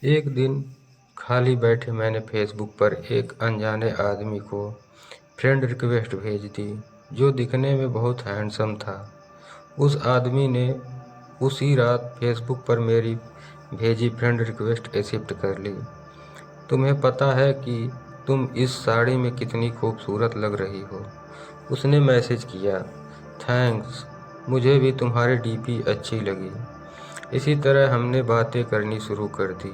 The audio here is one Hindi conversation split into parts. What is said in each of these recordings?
एक दिन खाली बैठे मैंने फेसबुक पर एक अनजाने आदमी को फ्रेंड रिक्वेस्ट भेज दी, जो दिखने में बहुत हैंडसम था। उस आदमी ने उसी रात फेसबुक पर मेरी भेजी फ्रेंड रिक्वेस्ट एक्सेप्ट कर ली। तुम्हें पता है कि तुम इस साड़ी में कितनी खूबसूरत लग रही हो, उसने मैसेज किया। थैंक्स, मुझे भी तुम्हारी डीपी अच्छी लगी। इसी तरह हमने बातें करनी शुरू कर दी।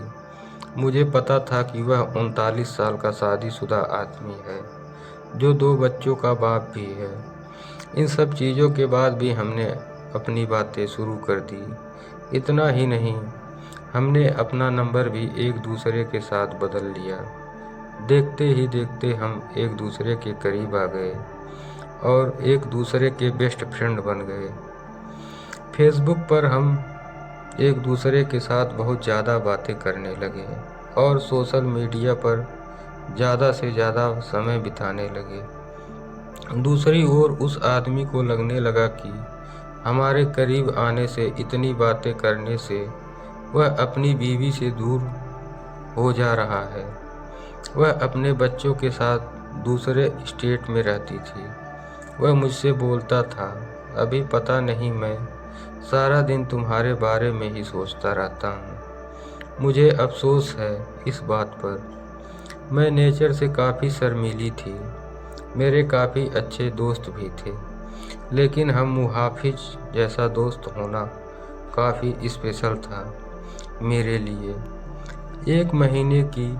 मुझे पता था कि वह 39 साल का शादीशुदा आदमी है, जो 2 बच्चों का बाप भी है। इन सब चीज़ों के बाद भी हमने अपनी बातें शुरू कर दी। इतना ही नहीं, हमने अपना नंबर भी एक दूसरे के साथ बदल लिया। देखते ही देखते हम एक दूसरे के करीब आ गए और एक दूसरे के बेस्ट फ्रेंड बन गए। फेसबुक पर हम एक दूसरे के साथ बहुत ज़्यादा बातें करने लगे और सोशल मीडिया पर ज़्यादा से ज़्यादा समय बिताने लगे। दूसरी ओर उस आदमी को लगने लगा कि हमारे करीब आने से, इतनी बातें करने से वह अपनी बीवी से दूर हो जा रहा है। वह अपने बच्चों के साथ दूसरे स्टेट में रहती थी। वह मुझसे बोलता था, अभी पता नहीं, मैं सारा दिन तुम्हारे बारे में ही सोचता रहता हूँ। मुझे अफसोस है इस बात पर। मैं नेचर से काफ़ी शर्मीली थी। मेरे काफ़ी अच्छे दोस्त भी थे, लेकिन हम मुहाफिज जैसा दोस्त होना काफ़ी स्पेशल था मेरे लिए। 1 महीने की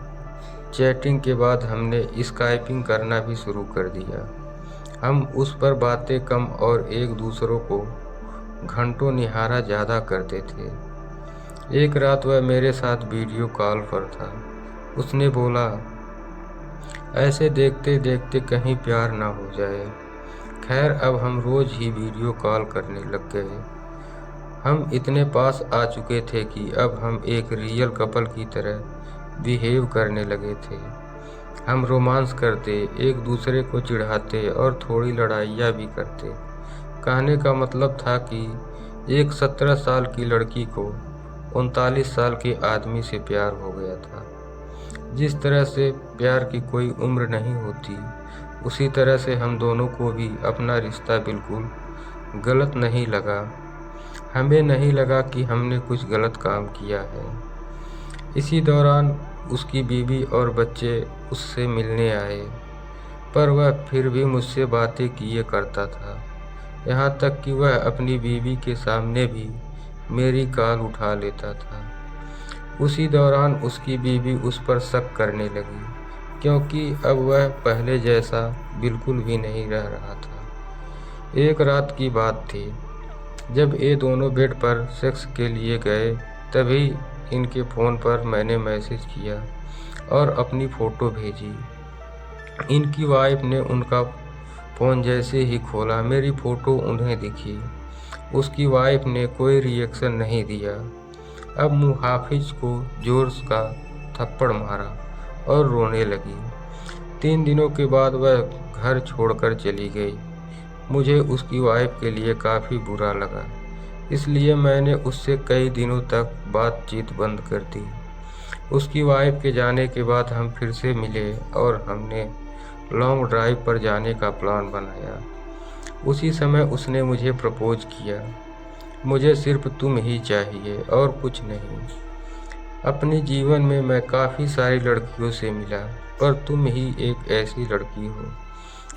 चैटिंग के बाद हमने स्काइपिंग करना भी शुरू कर दिया। हम उस पर बातें कम और एक दूसरों को घंटों निहारा ज़्यादा करते थे। एक रात वह मेरे साथ वीडियो कॉल पर था। उसने बोला, ऐसे देखते देखते कहीं प्यार ना हो जाए। खैर, अब हम रोज़ ही वीडियो कॉल करने लग गए। हम इतने पास आ चुके थे कि अब हम एक रियल कपल की तरह बिहेव करने लगे थे। हम रोमांस करते, एक दूसरे को चिढ़ाते और थोड़ी लड़ाइयाँ भी करते। कहने का मतलब था कि एक 17 साल की लड़की को 39 साल के आदमी से प्यार हो गया था। जिस तरह से प्यार की कोई उम्र नहीं होती, उसी तरह से हम दोनों को भी अपना रिश्ता बिल्कुल गलत नहीं लगा। हमें नहीं लगा कि हमने कुछ गलत काम किया है। इसी दौरान उसकी बीवी और बच्चे उससे मिलने आए, पर वह फिर भी मुझसे बातें किए करता था। यहाँ तक कि वह अपनी बीवी के सामने भी मेरी कॉल उठा लेता था। उसी दौरान उसकी बीवी उस पर शक करने लगी, क्योंकि अब वह पहले जैसा बिल्कुल भी नहीं रह रहा था। एक रात की बात थी, जब ये दोनों बेड पर सेक्स के लिए गए, तभी इनके फ़ोन पर मैंने मैसेज किया और अपनी फ़ोटो भेजी। इनकी वाइफ ने उनका फ़ोन जैसे ही खोला, मेरी फ़ोटो उन्हें दिखी। उसकी वाइफ ने कोई रिएक्शन नहीं दिया। अब मुहाफिज को जोर का थप्पड़ मारा और रोने लगी। 3 दिनों के बाद वह घर छोड़कर चली गई। मुझे उसकी वाइफ के लिए काफ़ी बुरा लगा, इसलिए मैंने उससे कई दिनों तक बातचीत बंद कर दी। उसकी वाइफ के जाने के बाद हम फिर से मिले और हमने लॉन्ग ड्राइव पर जाने का प्लान बनाया। उसी समय उसने मुझे प्रपोज किया। मुझे सिर्फ तुम ही चाहिए और कुछ नहीं। अपने जीवन में मैं काफ़ी सारी लड़कियों से मिला, पर तुम ही एक ऐसी लड़की हो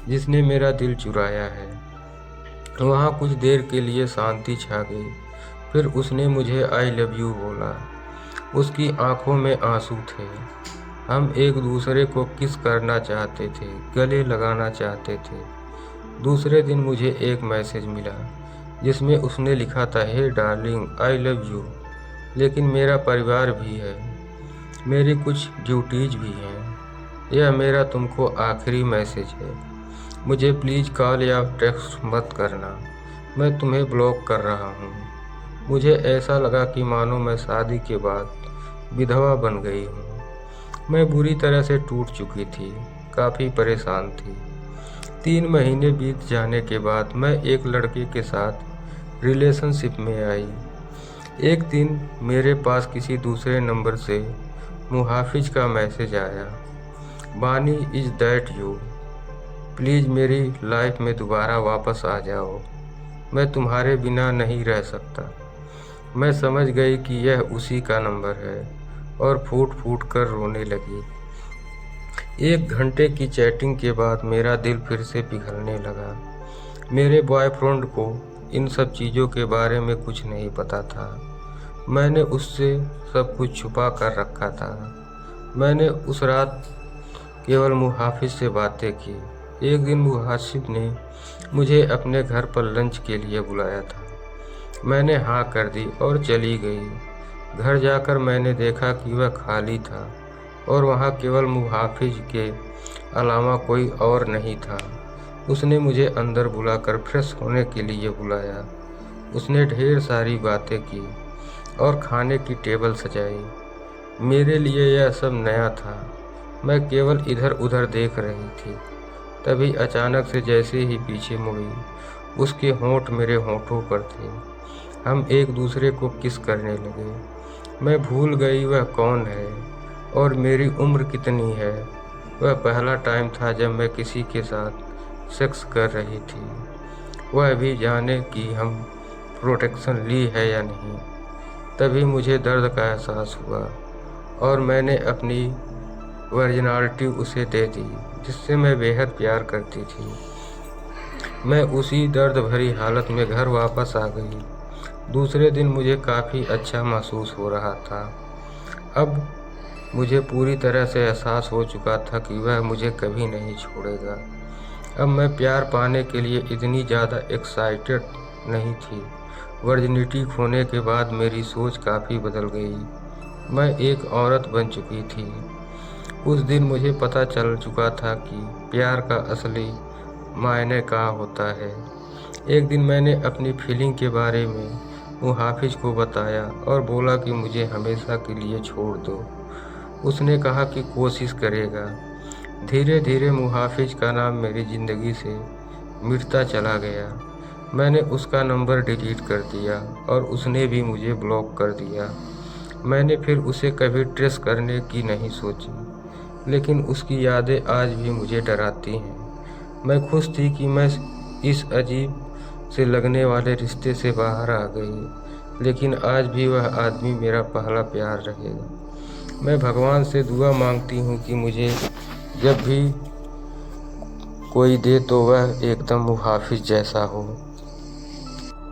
जिसने मेरा दिल चुराया है। वहाँ कुछ देर के लिए शांति छा गई। फिर उसने मुझे आई लव यू बोला। उसकी आंखों में आंसू थे। हम एक दूसरे को किस करना चाहते थे, गले लगाना चाहते थे। दूसरे दिन मुझे एक मैसेज मिला जिसमें उसने लिखा था, हे डार्लिंग, आई लव यू, लेकिन मेरा परिवार भी है, मेरी कुछ ड्यूटीज भी हैं। यह मेरा तुमको आखिरी मैसेज है। मुझे प्लीज़ कॉल या टेक्स्ट मत करना। मैं तुम्हें ब्लॉक कर रहा हूँ। मुझे ऐसा लगा कि मानो मैं शादी के बाद विधवा बन गई हूँ। मैं बुरी तरह से टूट चुकी थी, काफ़ी परेशान थी। 3 महीने बीत जाने के बाद मैं एक लड़के के साथ रिलेशनशिप में आई। एक दिन मेरे पास किसी दूसरे नंबर से मुहाफिज का मैसेज आया, बानी इज दैट यू, प्लीज़ मेरी लाइफ में दोबारा वापस आ जाओ, मैं तुम्हारे बिना नहीं रह सकता। मैं समझ गई कि यह उसी का नंबर है और फूट फूट कर रोने लगी। 1 घंटे की चैटिंग के बाद मेरा दिल फिर से पिघलने लगा। मेरे बॉयफ्रेंड को इन सब चीज़ों के बारे में कुछ नहीं पता था। मैंने उससे सब कुछ छुपा कर रखा था। मैंने उस रात केवल मुहाफिज से बातें की। एक दिन मुहाफिज ने मुझे अपने घर पर लंच के लिए बुलाया था। मैंने हाँ कर दी और चली गई। घर जाकर मैंने देखा कि वह खाली था और वहाँ केवल मुहाफिज के अलावा कोई और नहीं था। उसने मुझे अंदर बुलाकर फ्रेश होने के लिए बुलाया। उसने ढेर सारी बातें की और खाने की टेबल सजाई। मेरे लिए यह सब नया था। मैं केवल इधर उधर देख रही थी। तभी अचानक से जैसे ही पीछे मुड़ी, उसके होंठ मेरे होंठों पर थे। हम एक दूसरे को किस करने लगे। मैं भूल गई वह कौन है और मेरी उम्र कितनी है। वह पहला टाइम था जब मैं किसी के साथ सेक्स कर रही थी, वह भी जाने कि हम प्रोटेक्शन ली है या नहीं। तभी मुझे दर्द का एहसास हुआ और मैंने अपनी वर्जिनलिटी उसे दे दी, जिससे मैं बेहद प्यार करती थी। मैं उसी दर्द भरी हालत में घर वापस आ गई। दूसरे दिन मुझे काफ़ी अच्छा महसूस हो रहा था। अब मुझे पूरी तरह से एहसास हो चुका था कि वह मुझे कभी नहीं छोड़ेगा। अब मैं प्यार पाने के लिए इतनी ज़्यादा एक्साइटेड नहीं थी। वर्जिनिटी खोने के बाद मेरी सोच काफ़ी बदल गई। मैं एक औरत बन चुकी थी। उस दिन मुझे पता चल चुका था कि प्यार का असली मायने क्या होता है। एक दिन मैंने अपनी फीलिंग के बारे में मुहाफिज को बताया और बोला कि मुझे हमेशा के लिए छोड़ दो। उसने कहा कि कोशिश करेगा। धीरे धीरे मुहाफिज का नाम मेरी ज़िंदगी से मिटता चला गया। मैंने उसका नंबर डिलीट कर दिया और उसने भी मुझे ब्लॉक कर दिया। मैंने फिर उसे कभी ट्रेस करने की नहीं सोची, लेकिन उसकी यादें आज भी मुझे डराती हैं। मैं खुश थी कि मैं इस अजीब से लगने वाले रिश्ते से बाहर आ गई, लेकिन आज भी वह आदमी मेरा पहला प्यार रहेगा। मैं भगवान से दुआ मांगती हूँ कि मुझे जब भी कोई दे तो वह एकदम मुहाफिज जैसा हो।